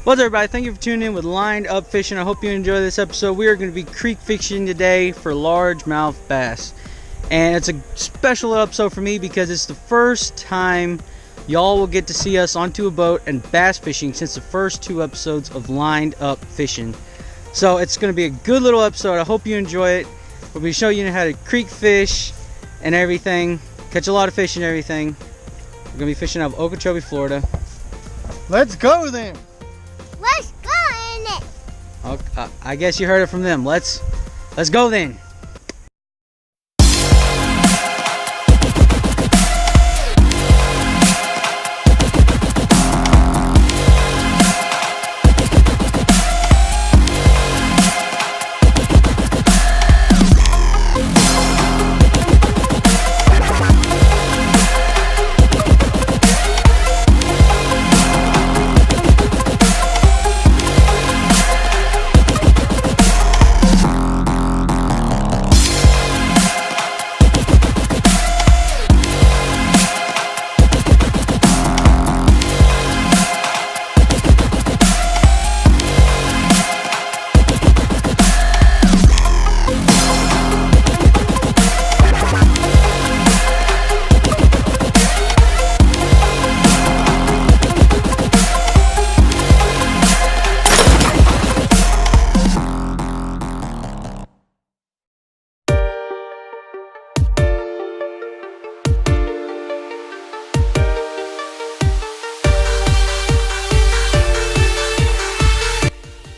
What's up, everybody? Thank you for tuning in with Lined Up Fishing. I hope you enjoy this episode. We are going to be creek fishing today for largemouth bass. And it's a special episode for me because it's the first time y'all will get to see us onto a boat and bass fishing since the first 2 episodes of Lined Up Fishing. So it's going to be a good little episode. I hope you enjoy it. We'll be showing you how to creek fish and everything. Catch a lot of fish and everything. We're going to be fishing out of Okeechobee, Florida. Let's go then. Let's go in it. Okay, I guess you heard it from them. Let's go then.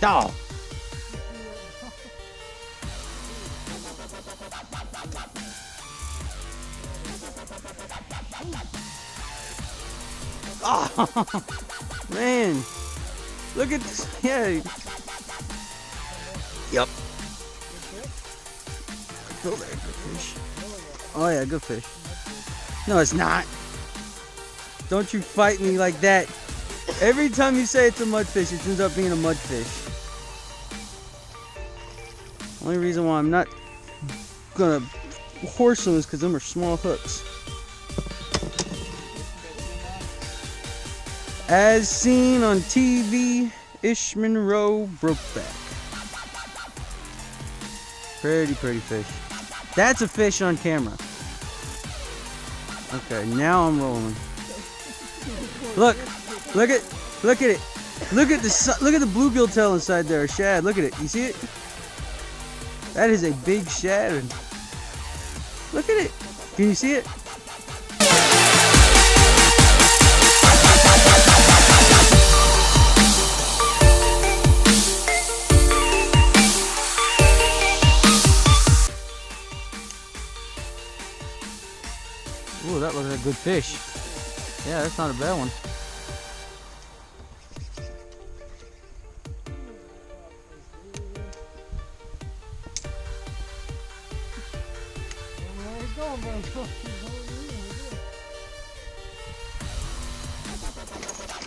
Oh. Oh, man. Look at this. Yeah. Yep. Oh, there, good fish. Oh, yeah, good fish. No, it's not. Don't you fight me like that. Every time you say it's a mudfish, it ends up being a mudfish. Only reason why I'm not gonna horse them is because them are small hooks. As seen on TV, Ish Monroe Brokeback. Pretty fish. That's a fish on camera. Okay, now I'm rolling. Look at it. Look at the bluegill tail inside there, a shad. Look at it. You see it? That is a big shad. Look at it. Can you see it? Ooh, that looks like a good fish. Yeah, that's not a bad one.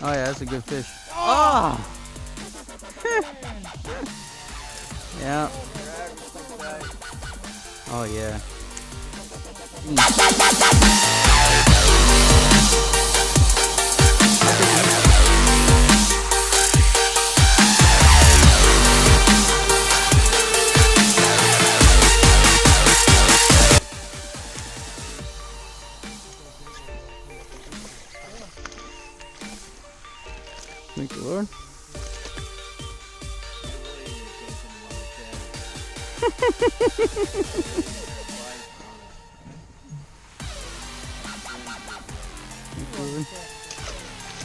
Oh yeah, that's a good fish. Oh! Yeah. Oh yeah. Thank you, Lord.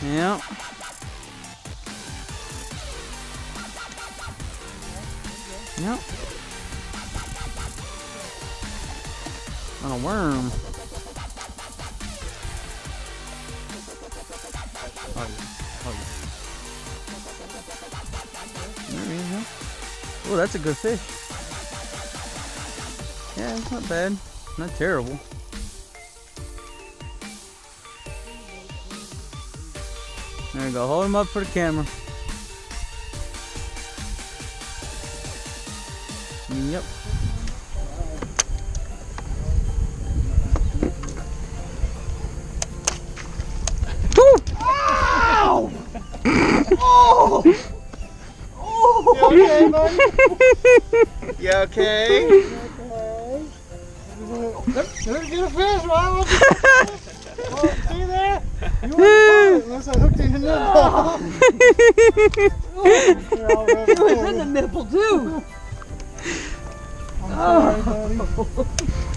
Yeah. Yep. On a worm. Oh yeah. Oh yeah. There you go. Oh, that's a good fish. Yeah, it's not bad. Not terrible. There you go. Hold him up for the camera. Yep. Woo! Ow! Oh! You okay, buddy? You okay? Let's get a fish, right? Oh, see there? You want to unless I hooked in the nipple. It was in the nipple too. I'm sorry, buddy.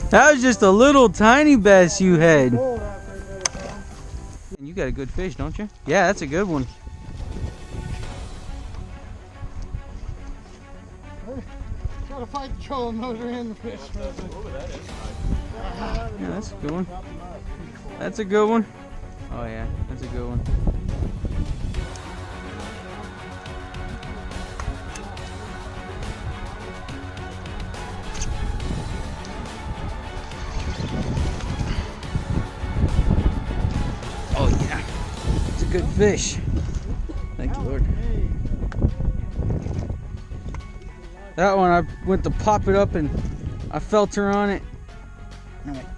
That was just a little tiny bass you had. Cold out there, little Tom. You got a good fish, don't you? Yeah, that's a good one. Gotta fight the trolling motor and the fish. Yeah, that's a good one. That's a good one. Oh yeah, that's a good one. Oh yeah, it's a good fish. Thank you, Lord. That one, I went to pop it up and I felt her on it. And I'm like,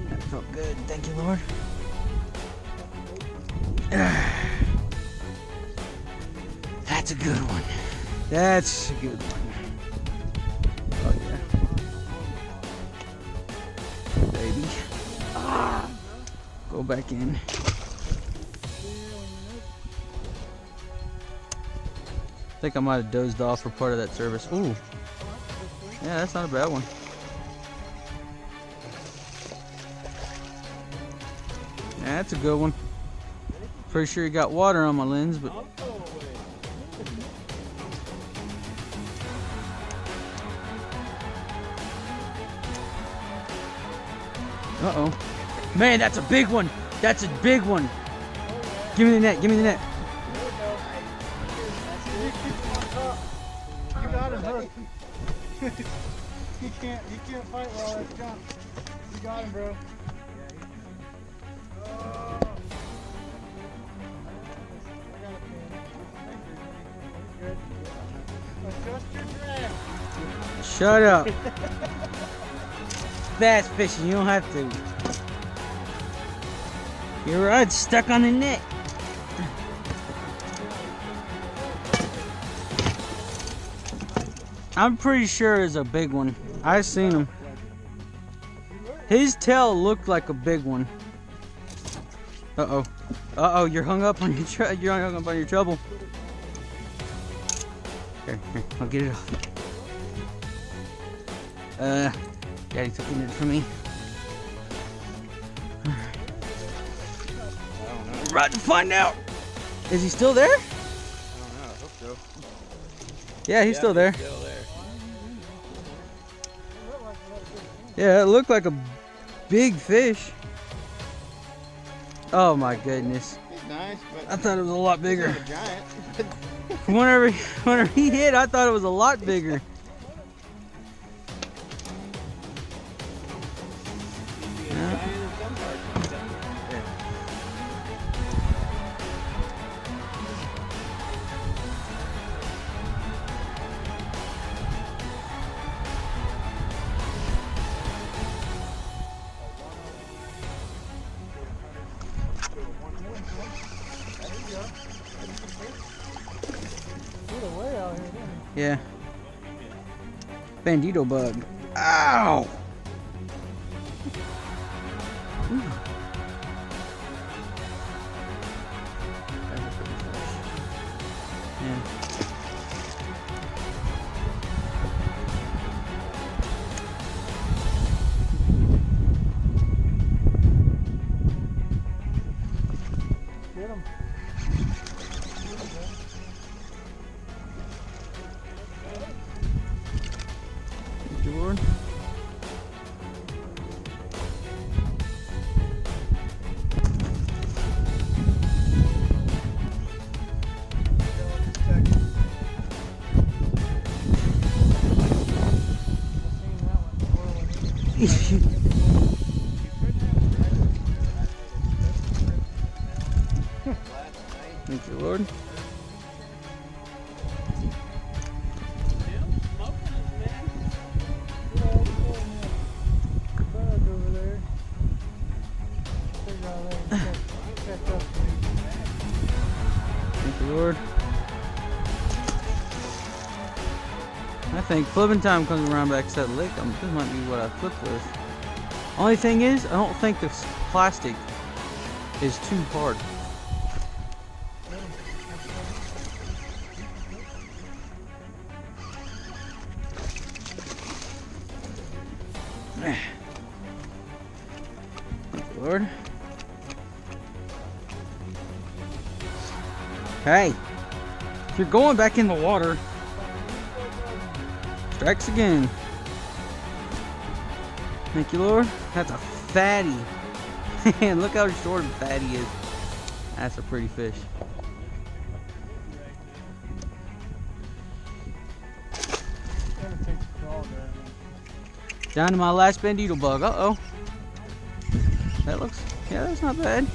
that felt good. Thank you, Lord. That's a good one. That's a good one. Oh yeah. Baby. Go back in. I think I might have dozed off for part of that service. Ooh. Yeah, that's not a bad one. Yeah, that's a good one. Pretty sure you got water on my lens, but... Uh-oh. Man, that's a big one. That's a big one. Give me the net. Give me the net. You got him hooked. He can't fight while that's jump. You got him, bro. Adjust your drag. Shut up. Bass fishing, you don't have to. Your rod's stuck on the net. I'm pretty sure it's a big one. I seen him. His tail looked like a big one. Uh-oh. Uh-oh, you're hung up on your trouble. Here, I'll get it off. Daddy took it from me. We're about to find out. Is he still there? I don't know. I hope so. Yeah, he's still there. Still there. Yeah, it looked like a big fish. Oh my goodness. He's nice, but I thought it was a lot bigger. he's not a giant. Whenever he hit, I thought it was a lot bigger. Yeah. Bandito bug. Ow! Ooh. Yeah. Get him. Thank you, Lord. Thank you, Lord. Thank you, Lord. I think flipping time comes around back to that lake. This might be what I flipped with. Only thing is, I don't think this plastic is too hard. Thank you, Lord. Hey, if you're going back in the water, strikes again. Thank you, Lord. That's a fatty. Man, look how short and fatty is. That's a pretty fish. Down to my last bandito bug. Uh-oh. That looks, yeah, that's not bad.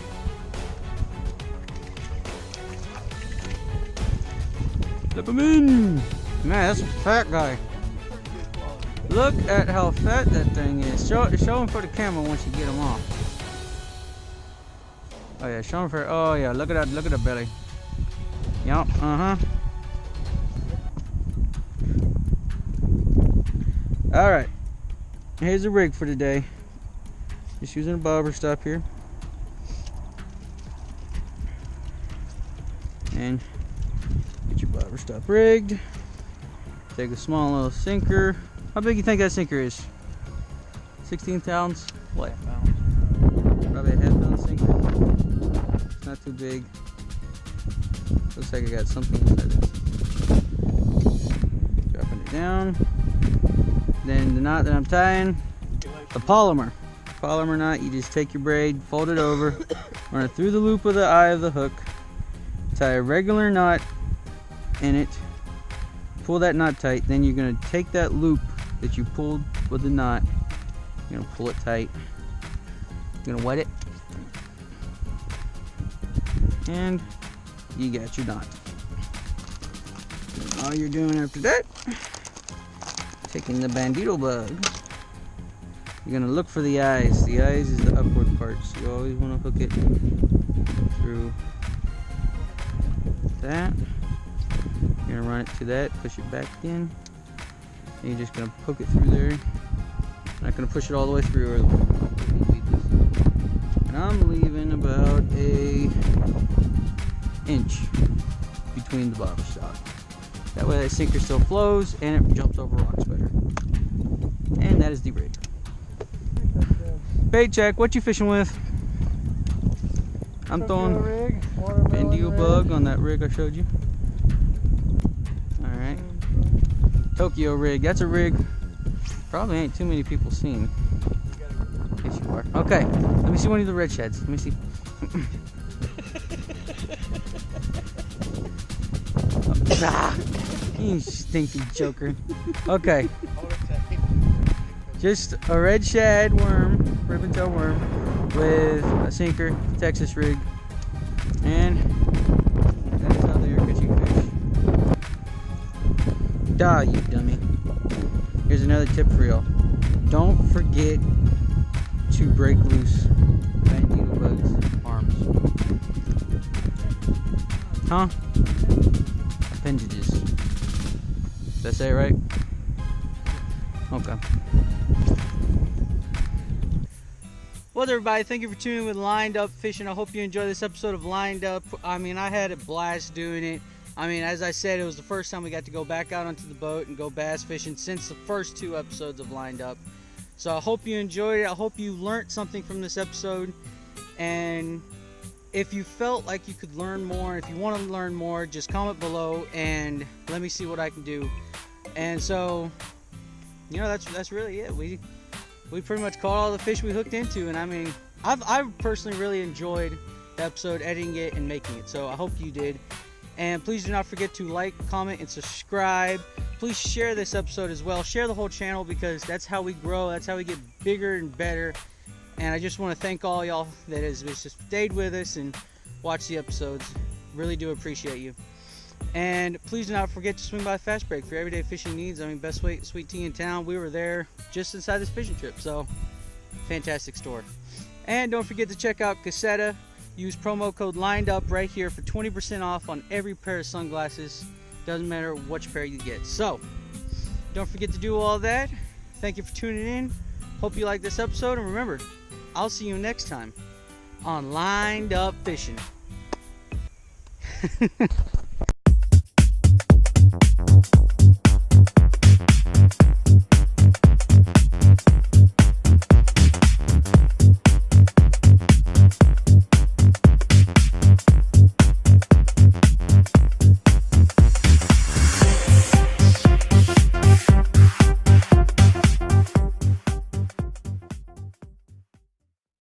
Flip him in. Man, that's a fat guy. Look at how fat that thing is. Show him for the camera once you get him off. Oh yeah, show him for. Oh yeah, look at that belly. Yup. Uh huh. All right. Here's the rig for today. Just using a bobber stop here. And get your bobber stop rigged. Take a small little sinker. How big do you think that sinker is? 16 pounds? What? Probably a half-pound sinker. It's not too big. Looks like I got something inside this. Dropping it down. Then the knot that I'm tying, the polymer knot, you just take your braid, fold it over, run it through the loop of the eye of the hook, tie a regular knot in it, pull that knot tight, then you're going to take that loop that you pulled with the knot, you're going to pull it tight, you're going to wet it, and you got your knot. And all you're doing after that, taking the bandito bug, you're going to look for the eyes. The eyes is the upward part, so you always want to hook it through that. You're going to run it to that, push it back in, and you're just going to poke it through there. Not going to push it all the way through, and I'm leaving about an inch between the bobber stop. That way that sinker still flows and it jumps over rocks better. And that is the rig. Bait check, what you fishing with? I'm throwing bandito bug on that rig I showed you. Alright. Tokyo rig, that's a rig probably ain't too many people seen. Yes you are. Okay, let me see one of the red sheds. Let me see. Ah, you stinky joker. Okay. Just a red shad worm, ribbon-tail worm, with a sinker, Texas rig, and that is how they are catching fish. Ah, you dummy. Here's another tip for y'all. Don't forget to break loose bandito bugs' arms. Huh? Appendages. Did I say it right? Okay. Well, everybody, thank you for tuning in with Lined Up Fishing. I hope you enjoyed this episode of Lined Up. I mean, I had a blast doing it. I mean, as I said, it was the first time we got to go back out onto the boat and go bass fishing since the first 2 episodes of Lined Up. So I hope you enjoyed it. I hope you learned something from this episode. And if you felt like you could learn more, if you want to learn more, just comment below and let me see what I can do. And so, you know, that's really it. We pretty much caught all the fish we hooked into, and I mean, I've personally really enjoyed the episode, editing it and making it. So I hope you did. And please do not forget to like, comment, and subscribe. Please share this episode as well. Share the whole channel, because that's how we grow. That's how we get bigger and better. And I just want to thank all y'all that has just stayed with us and watched the episodes. Really do appreciate you. And please do not forget to swing by Fast Break for your everyday fishing needs. I mean, best sweet tea in town. We were there just inside this fishing trip. So, fantastic store. And don't forget to check out Caseta Use promo code LINEDUP right here for 20% off on every pair of sunglasses. Doesn't matter which pair you get. So, don't forget to do all that. Thank you for tuning in. Hope you like this episode. And remember, I'll see you next time on Lined Up Fishing.